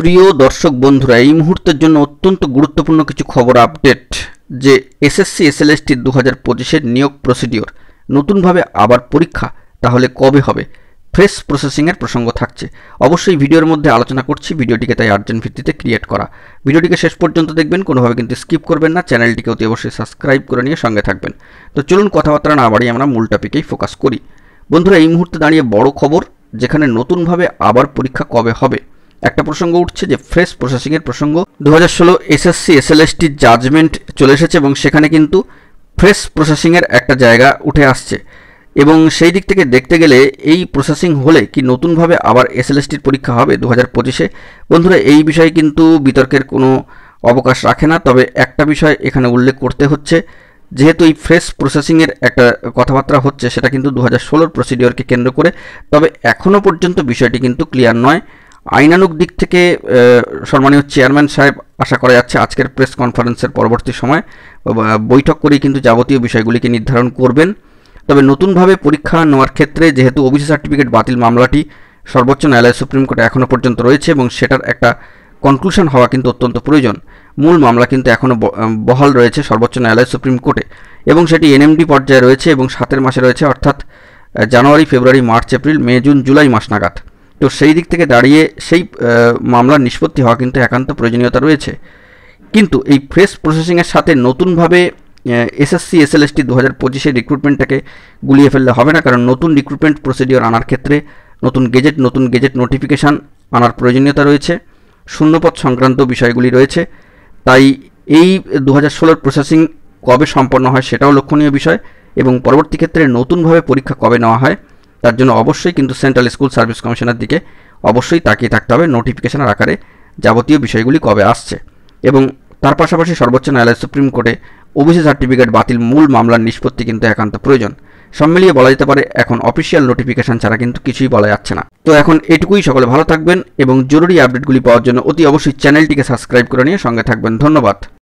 প্রিয় দর্শক বন্ধুরা, এই মুহূর্তের জন্য অত্যন্ত গুরুত্বপূর্ণ কিছু খবর আপডেট যে এসএসসি এসএলএসটি 2025-এর নিয়োগ প্রসিডিওর নতুনভাবে আবার পরীক্ষা তাহলে কবে হবে, ফ্রেশ প্রসেসিংয়ের প্রসঙ্গ থাকছে। অবশ্যই ভিডিওর মধ্যে আলোচনা করছি, ভিডিওটিকে তাই আর্জেন্ট ভিত্তিতে ক্রিয়েট করা। ভিডিওটিকে শেষ পর্যন্ত দেখবেন, কোনোভাবে কিন্তু স্কিপ করবেন না। চ্যানেলটিকে অতি অবশ্যই সাবস্ক্রাইব করে নিয়ে সঙ্গে থাকবেন। তো চলুন কথাবার্তা না বাড়িয়ে আমরা মূল টপিকেই ফোকাস করি। বন্ধুরা, এই মুহূর্তে দাঁড়িয়ে বড় খবর, যেখানে নতুনভাবে আবার পরীক্ষা কবে হবে একটা প্রসঙ্গ উঠছে যে ফ্রেশ প্রসেসিংয়ের প্রসঙ্গ। 2016 এসএসসি এসএলএসটি জাজমেন্ট চলে এসেছে এবং সেখানে কিন্তু ফ্রেশ প্রসেসিংয়ের একটা জায়গা উঠে আসছে এবং সেই দিক থেকে দেখতে গেলে এই প্রসেসিং হলে কি নতুনভাবে আবার এসএলএসটির পরীক্ষা হবে 2025-এ। বন্ধুরা, এই বিষয়ে কিন্তু বিতর্কের কোনো অবকাশ রাখে না, তবে একটা বিষয় এখানে উল্লেখ করতে হচ্ছে, যেহেতু এই ফ্রেশ প্রসেসিংয়ের একটা কথাবার্তা হচ্ছে, সেটা কিন্তু 2016 প্রসিডিওরকে কেন্দ্র করে। তবে এখনও পর্যন্ত বিষয়টি কিন্তু ক্লিয়ার নয়। আইনানুগ দিক থেকে সম্মানীয় চেয়ারম্যান সাহেব আশা করা যাচ্ছে আজকের প্রেস কনফারেন্সের পরবর্তী সময় বৈঠক করেই কিন্তু যাবতীয় বিষয়গুলিকে নির্ধারণ করবেন। তবে নতুনভাবে পরীক্ষা নেওয়ার ক্ষেত্রে যেহেতু ওবিসি সার্টিফিকেট বাতিল মামলাটি সর্বোচ্চ ন্যায়ালয় সুপ্রিম কোর্টে এখনও পর্যন্ত রয়েছে এবং সেটার একটা কনক্লুশন হওয়া কিন্তু অত্যন্ত প্রয়োজন। মূল মামলা কিন্তু এখনও বহাল রয়েছে সর্বোচ্চ ন্যায়ালয় সুপ্রিম কোর্টে এবং সেটি এনএমডি পর্যায়ে রয়েছে এবং 7 মাসে রয়েছে, অর্থাৎ জানুয়ারি, ফেব্রুয়ারি, মার্চ, এপ্রিল, মে, জুন, জুলাই মাস নাগাদ। তো সেই দিক থেকে দাঁড়িয়ে সেই মামলার নিষ্পত্তি হওয়া কিন্তু একান্ত প্রয়োজনীয়তা রয়েছে। কিন্তু এই ফ্রেশ প্রসেসিংয়ের সাথে নতুনভাবে এসএসসি এসএলএসটি 2025-এর রিক্রুটমেন্টটাকে গুলিয়ে ফেললে হবে না, কারণ নতুন রিক্রুটমেন্ট প্রসিডিওর আনার ক্ষেত্রে নতুন গেজেট নোটিফিকেশান আনার প্রয়োজনীয়তা রয়েছে, শূন্যপদ সংক্রান্ত বিষয়গুলি রয়েছে। তাই এই 2016 প্রসেসিং কবে সম্পন্ন হয় সেটাও লক্ষণীয় বিষয় এবং পরবর্তী ক্ষেত্রে নতুনভাবে পরীক্ষা কবে নেওয়া হয় তার জন্য অবশ্যই কিন্তু সেন্ট্রাল স্কুল সার্ভিস কমিশনের দিকে অবশ্যই তাকিয়ে থাকতে হবে, নোটিফিকেশনের আকারে যাবতীয় বিষয়গুলি কবে আসছে। এবং তার পাশাপাশি সর্বোচ্চ ন্যায়ালয় সুপ্রিম কোর্টে ওবিসি সার্টিফিকেট বাতিল মূল মামলার নিষ্পত্তি কিন্তু একান্ত প্রয়োজন। সব মিলিয়ে বলা যেতে পারে এখন অফিসিয়াল নোটিফিকেশন ছাড়া কিন্তু কিছুই বলা যাচ্ছে না। তো এখন এটুকুই, সকলে ভালো থাকবেন এবং জরুরি আপডেটগুলি পাওয়ার জন্য অতি অবশ্যই চ্যানেলটিকে সাবস্ক্রাইব করে নিয়ে সঙ্গে থাকবেন। ধন্যবাদ।